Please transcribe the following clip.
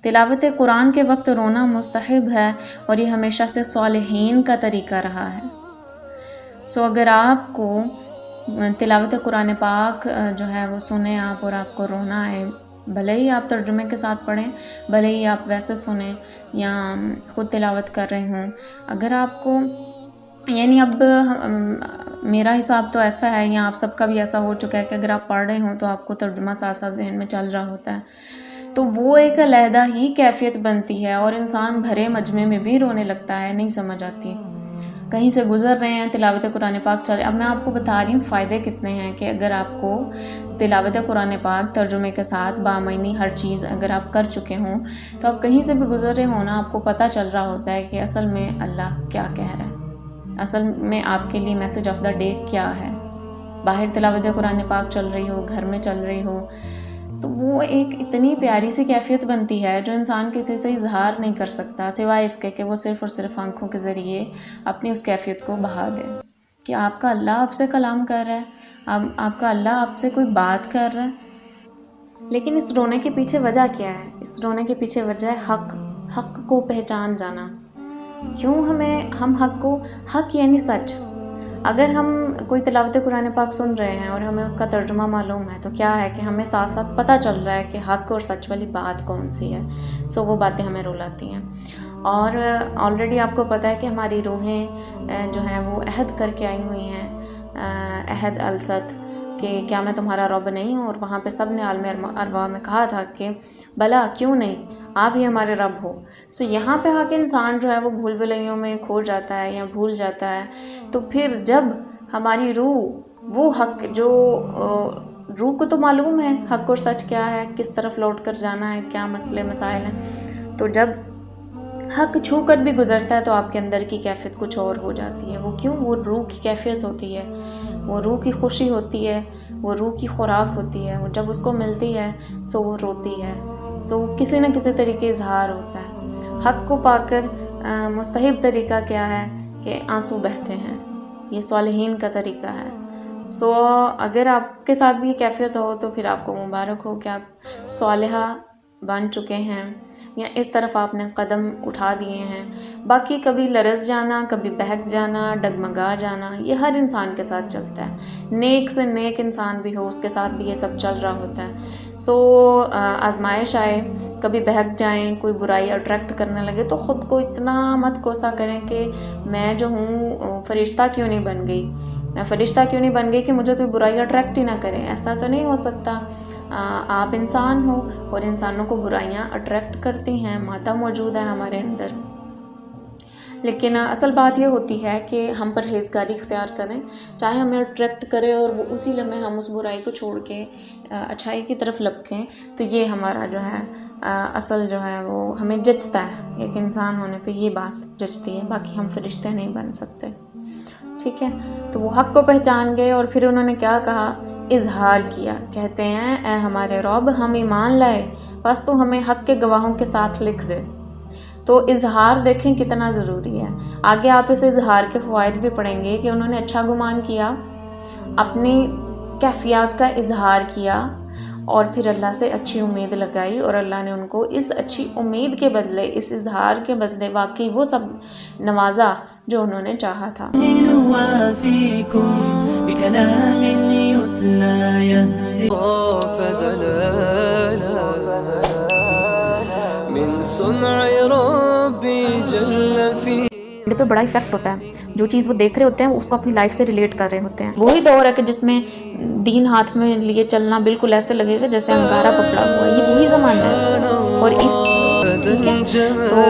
تلاوت قرآن کے وقت رونا مستحب ہے اور یہ ہمیشہ سے صالحین کا طریقہ رہا ہے۔ اگر آپ کو تلاوت قرآن پاک جو ہے وہ سنیں آپ اور آپ کو رونا آئے، بھلے ہی آپ ترجمے کے ساتھ پڑھیں، بھلے ہی آپ ویسے سنیں یا خود تلاوت کر رہے ہوں، اگر آپ کو یعنی اب میرا حساب تو ایسا ہے یا آپ سب کا بھی ایسا ہو چکا ہے کہ اگر آپ پڑھ رہے ہوں تو آپ کو ترجمہ ساتھ ساتھ ذہن میں چل رہا ہوتا ہے، تو وہ ایک علیحدہ ہی کیفیت بنتی ہے اور انسان بھرے مجمع میں بھی رونے لگتا ہے، نہیں سمجھ آتی۔ کہیں سے گزر رہے ہیں، تلاوت قرآن پاک چل رہے، اب میں آپ کو بتا رہی ہوں فائدے کتنے ہیں کہ اگر آپ کو تلاوت قرآن پاک ترجمے کے ساتھ بامعنی ہر چیز اگر آپ کر چکے ہوں تو آپ کہیں سے بھی گزر رہے ہوں نا، آپ کو پتہ چل رہا ہوتا ہے کہ اصل میں اللہ کیا کہہ رہا ہے، اصل میں آپ کے لیے میسج آف دا ڈے کیا ہے۔ باہر تلاوت قرآن پاک چل رہی ہو، گھر میں چل رہی ہو، تو وہ ایک اتنی پیاری سی کیفیت بنتی ہے جو انسان کسی سے اظہار نہیں کر سکتا سوائے اس کے کہ وہ صرف اور صرف آنکھوں کے ذریعے اپنی اس کیفیت کو بہا دے کہ آپ کا اللہ آپ سے کلام کر رہا ہے، آپ کا اللہ آپ سے کوئی بات کر رہا ہے۔ لیکن اس رونے کے پیچھے وجہ کیا ہے؟ اس رونے کے پیچھے وجہ ہے حق کو پہچان جانا۔ کیوں ہم حق یعنی سچ، اگر ہم کوئی تلاوت قرآن پاک سن رہے ہیں اور ہمیں اس کا ترجمہ معلوم ہے تو کیا ہے کہ ہمیں ساتھ ساتھ پتہ چل رہا ہے کہ حق اور سچ والی بات کون سی ہے، وہ باتیں ہمیں رلاتی ہیں۔ اور آلریڈی آپ کو پتہ ہے کہ ہماری روحیں جو ہیں وہ عہد کر کے آئی ہوئی ہیں، عہد الست، کہ کیا میں تمہارا رب نہیں ہوں، اور وہاں پہ سب نے عالم ارواح میں کہا تھا کہ بلا کیوں نہیں، آپ ہی ہمارے رب ہو۔ یہاں پہ آ کے انسان جو ہے وہ بھول بھلیوں میں کھو جاتا ہے یا بھول جاتا ہے، تو پھر جب ہماری روح وہ حق جو روح کو تو معلوم ہے حق اور سچ کیا ہے، کس طرف لوٹ کر جانا ہے، کیا مسئلے مسائل ہیں، تو جب حق چھو کر بھی گزرتا ہے تو آپ کے اندر کی کیفیت کچھ اور ہو جاتی ہے۔ وہ کیوں؟ وہ روح کی کیفیت ہوتی ہے، وہ روح کی خوشی ہوتی ہے، وہ روح کی خوراک ہوتی ہے، وہ جب اس کو ملتی ہے وہ روتی ہے، کسی نہ کسی طریقے اظہار ہوتا ہے۔ حق کو پا کر مستحب طریقہ کیا ہے کہ آنسو بہتے ہیں، یہ صالحین کا طریقہ ہے۔ اگر آپ کے ساتھ بھی یہ کیفیت ہو تو پھر آپ کو مبارک ہو کہ آپ صالحہ بن چکے ہیں یا اس طرف آپ نے قدم اٹھا دیے ہیں۔ باقی کبھی لرز جانا، کبھی بہک جانا، ڈگمگا جانا، یہ ہر انسان کے ساتھ چلتا ہے، نیک سے نیک انسان بھی ہو اس کے ساتھ بھی یہ سب چل رہا ہوتا ہے۔ آزمائش آئے، کبھی بہک جائیں، کوئی برائی اٹریکٹ کرنے لگے تو خود کو اتنا مت کوسا کریں کہ میں جو ہوں فرشتہ کیوں نہیں بن گئی، میں فرشتہ کیوں نہیں بن گئی کہ مجھے کوئی برائی اٹریکٹ ہی نہ کرے۔ ایسا تو نہیں ہو سکتا، آپ انسان ہو اور انسانوں کو برائیاں اٹریکٹ کرتی ہیں، مادہ موجود ہے ہمارے اندر۔ لیکن اصل بات یہ ہوتی ہے کہ ہم پرہیزگاری اختیار کریں، چاہے ہمیں اٹریکٹ کرے اور وہ اسی لمحے ہم اس برائی کو چھوڑ کے اچھائی کی طرف لپکیں، تو یہ ہمارا جو ہے اصل جو ہے وہ ہمیں جچتا ہے، ایک انسان ہونے پہ یہ بات جچتی ہے، باقی ہم فرشتے نہیں بن سکتے، ٹھیک ہے۔ تو وہ حق کو پہچان گئے اور پھر انہوں نے کیا کہا؟ اظہار کیا۔ کہتے ہیں اے ہمارے رب، ہم ایمان لائے، بس تو ہمیں حق کے گواہوں کے ساتھ لکھ دے۔ تو اظہار دیکھیں کتنا ضروری ہے۔ آگے آپ اس اظہار کے فوائد بھی پڑھیں گے کہ انہوں نے اچھا گمان کیا، اپنی کیفیات کا اظہار کیا اور پھر اللہ سے اچھی امید لگائی، اور اللہ نے ان کو اس اچھی امید کے بدلے، اس اظہار کے بدلے واقعی وہ سب نوازا جو انہوں نے چاہا تھا۔ پہ بڑا ایفیکٹ ہوتا ہے، جو چیز وہ دیکھ رہے ہوتے ہیں اس کو اپنی لائف سے ریلیٹ کر رہے ہوتے ہیں۔ وہی دور ہے کہ جس میں دین ہاتھ میں لیے چلنا بالکل ایسے لگے گا جیسے انگارہ پکڑا ہوا ہے، یہ وہی زمانہ ہے۔ اور اس ٹھیک ہے، تو